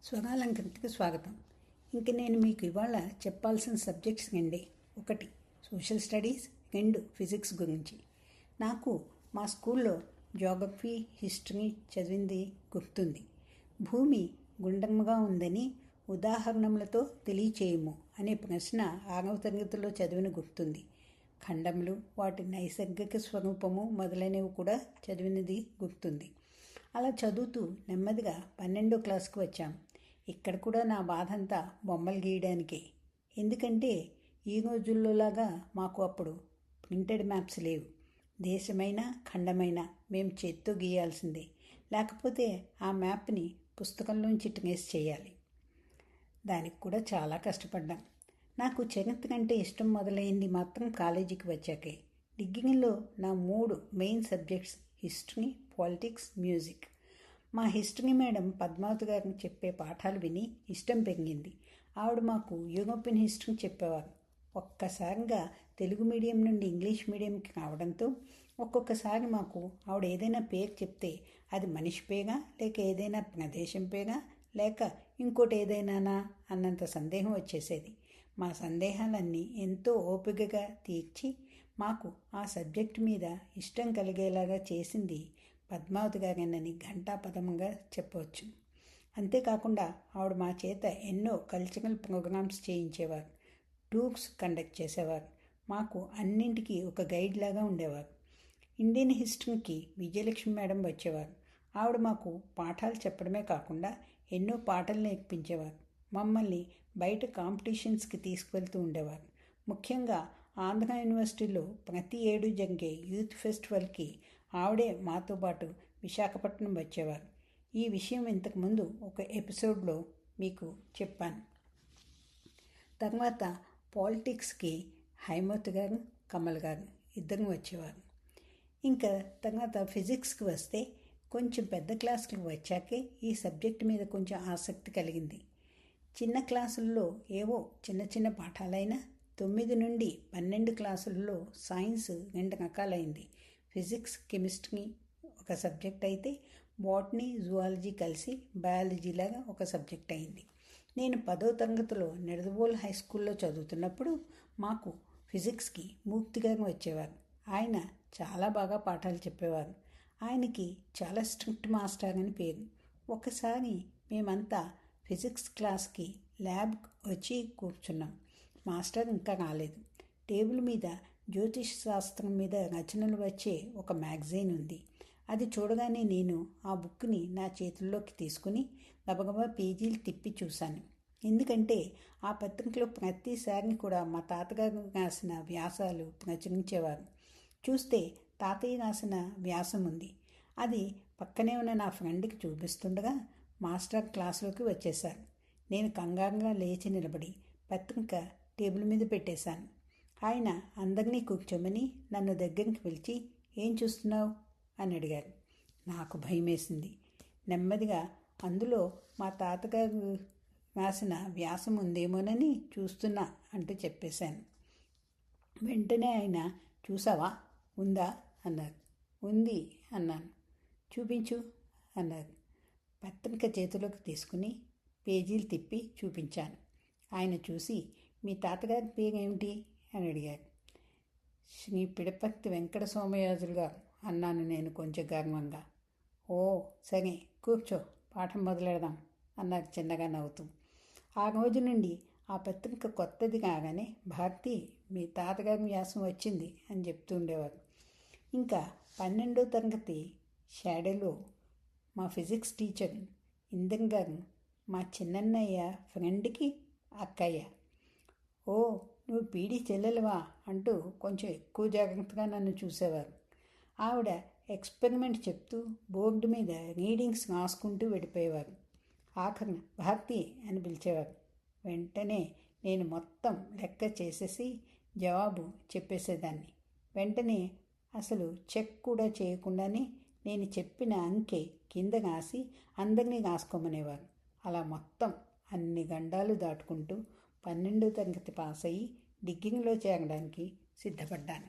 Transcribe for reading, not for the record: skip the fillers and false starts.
స్వరాలంకృతికి స్వాగతం. ఇంక నేను మీకు ఇవాళ చెప్పాల్సిన సబ్జెక్ట్స్ అండి. 1 సోషల్ స్టడీస్, 2 ఫిజిక్స్ గురించి. నాకు మా స్కూల్లో జియోగ్రఫీ, హిస్టరీ చదివింది గుర్తుంది. భూమి గుండ్రంగా ఉందని ఉదాహరణలతో తెలియచేయము అనే ప్రశ్న 6వ తరగతిలో చదివిన గుర్తుంది. ఖండములు, వాటి నైసర్గిక స్వరూపము మొదలైనవి కూడా చదివినది గుర్తుంది. అలా చదువుతూ నెమ్మదిగా 12వ క్లాస్కి వచ్చాం. ఇక్కడ కూడా నా బాధ అంతా బొమ్మలు గీయడానికే. ఎందుకంటే ఈ రోజుల్లోలాగా మాకు అప్పుడు ప్రింటెడ్ మ్యాప్స్ లేవు. దేశమైనా ఖండమైనా మేము చేత్తో గీయాల్సిందే, లేకపోతే ఆ మ్యాప్ని పుస్తకంలోంచి ట్రేస్ చేయాలి. దానికి కూడా చాలా కష్టపడ్డాం. నాకు చరిత్ర అంటే ఇష్టం మొదలైంది మాత్రం కాలేజీకి వచ్చాకే. డిగ్రీలో నా 3 main subjects history, politics, music. మా హిస్టరీ మేడం పద్మావతి గారిని చెప్పే పాఠాలు విని ఇష్టం పెరిగింది. ఆవిడ మాకు యూరోపియన్ హిస్టరీ చెప్పేవారు. ఒక్కసారిగా తెలుగు మీడియం నుండి ఇంగ్లీష్ మీడియంకి రావడంతో ఒక్కొక్కసారి మాకు ఆవిడ ఏదైనా పేరు చెప్తే అది మనిషి పేరా, లేక ఏదైనా ప్రదేశం పేరా, లేక ఇంకోటి ఏదైనానా అన్నంత సందేహం వచ్చేసేది. మా సందేహాలన్నీ ఎంతో ఓపికగా తీర్చి మాకు ఆ సబ్జెక్టు మీద ఇష్టం కలిగేలాగా చేసింది పద్మావతి గారేనని ఘంటాపథంగా చెప్పవచ్చు. అంతేకాకుండా ఆవిడ మా చేత ఎన్నో కల్చరల్ ప్రోగ్రామ్స్ చేయించేవారు, టూర్స్ కండక్ట్ చేసేవారు. మాకు అన్నింటికీ ఒక గైడ్ లాగా ఉండేవారు. ఇండియన్ హిస్టరీకి విజయలక్ష్మి మేడం వచ్చేవారు. ఆవిడ మాకు పాఠాలు చెప్పడమే కాకుండా ఎన్నో పాటలు నేర్పించేవారు. మమ్మల్ని బయట కాంపిటీషన్స్కి తీసుకువెళ్తూ ఉండేవారు. ముఖ్యంగా ఆంధ్ర యూనివర్సిటీలో ప్రతి ఏడు జరిగే యూత్ ఫెస్టివల్కి ఆవిడే మాతో పాటు విశాఖపట్నం వచ్చేవారు. ఈ విషయం ఇంతకుముందు ఒక ఎపిసోడ్లో మీకు చెప్పాను. తర్వాత పాలిటిక్స్కి హైమవతి గారు, కమల్ గారు ఇద్దరు వచ్చేవారు. ఇంకా తర్వాత ఫిజిక్స్కి వస్తే కొంచెం పెద్ద క్లాసులకు వచ్చాకే ఈ సబ్జెక్ట్ మీద కొంచెం ఆసక్తి కలిగింది. చిన్న క్లాసుల్లో ఏవో చిన్న చిన్న పాఠాలైనా 9 నుండి 12 క్లాసుల్లో సైన్స్ 2 రకాలైంది. ఫిజిక్స్, కెమిస్ట్రీ ఒక సబ్జెక్ట్ అయితే బాటనీ, జువాలజీ కలిసి బయాలజీలాగా ఒక సబ్జెక్ట్ అయింది. నేను 10వ తరగతిలో నిడదవోలు హై స్కూల్లో చదువుతున్నప్పుడు మాకు ఫిజిక్స్కి మూర్తి గారు వచ్చేవారు. ఆయన చాలా బాగా పాఠాలు చెప్పేవారు. ఆయనకి చాలా స్ట్రిక్ట్ మాస్టర్ అని పేరు. ఒకసారి మేమంతా ఫిజిక్స్ క్లాస్కి ల్యాబ్ వచ్చి కూర్చున్నాం. మాస్టర్ ఇంకా రాలేదు. టేబుల్ మీద జ్యోతిష్ శాస్త్రం మీద రచనలు వచ్చే ఒక మ్యాగజైన్ ఉంది. అది చూడగానే నేను ఆ బుక్ని నా చేతుల్లోకి తీసుకుని గబగబా పేజీలు తిప్పి చూశాను. ఎందుకంటే ఆ పత్రికలో ప్రతిసారి కూడా మా తాతగారు రాసిన వ్యాసాలు ప్రచురించేవారు. చూస్తే తాతయ్య రాసిన వ్యాసం ఉంది. అది పక్కనే ఉన్న నా ఫ్రెండ్కి చూపిస్తుండగా మాస్టర్ క్లాసులోకి వచ్చేశారు. నేను కంగారుగా లేచి నిలబడి పత్రిక టేబుల్ మీద పెట్టేశాను. ఆయన అందరినీ కూర్చోమని నన్ను దగ్గరికి పిలిచి ఏం చూస్తున్నావు అని అడిగారు. నాకు భయం వేసింది. నెమ్మదిగా అందులో మా తాతగారు రాసిన వ్యాసం ఉందేమోనని చూస్తున్నా అంటూ చెప్పేశాను. వెంటనే ఆయన చూసావా, ఉందా అన్నారు. ఉంది అన్నాను. చూపించు అన్నారు. పత్రిక చేతిలోకి తీసుకుని పేజీలు తిప్పి చూపించాను. ఆయన చూసి మీ తాతగారి పేరేమిటి అని అడిగారు. శ్రీ పిడపర్తి వెంకట సోమయాజులు గారు అన్నాను నేను కొంచెం గర్వంగా. ఓ సరే కూర్చో, పాఠం మొదలెడదాం అన్నారు చిన్నగా నవ్వుతూ. ఆ రోజు నుండి ఆ పత్రిక కొత్తది కాగానే భారతి మీ తాతగారి వ్యాసం వచ్చింది అని చెప్తూ ఉండేవారు. ఇంకా 12వ తరగతి షాడోలో మా ఫిజిక్స్ టీచర్ ఇందిర గారు మా చిన్నన్నయ్య ఫ్రెండ్కి అక్కయ్య. ఓ నువ్వు పీడి చెల్లెలవా అంటూ కొంచెం ఎక్కువ జాగ్రత్తగా నన్ను చూసేవారు. ఆవిడ ఎక్స్పెరిమెంట్ చెప్తూ బోర్డు మీద రీడింగ్స్ రాసుకుంటూ వెళ్ళిపోయేవారు. ఆఖరిన భారతి అని పిలిచేవారు. వెంటనే నేను మొత్తం లెక్క చేసేసి జవాబు చెప్పేసేదాన్ని. వెంటనే అసలు చెక్ కూడా చేయకుండానే నేను చెప్పిన అంకె కింద రాసి అందరినీ రాసుకోమనేవారు. అలా మొత్తం అన్ని గండాలు దాటుకుంటూ 12వ తరగతి పాస్ అయ్యి డిగ్రీలో చేరడానికి సిద్ధపడ్డాను.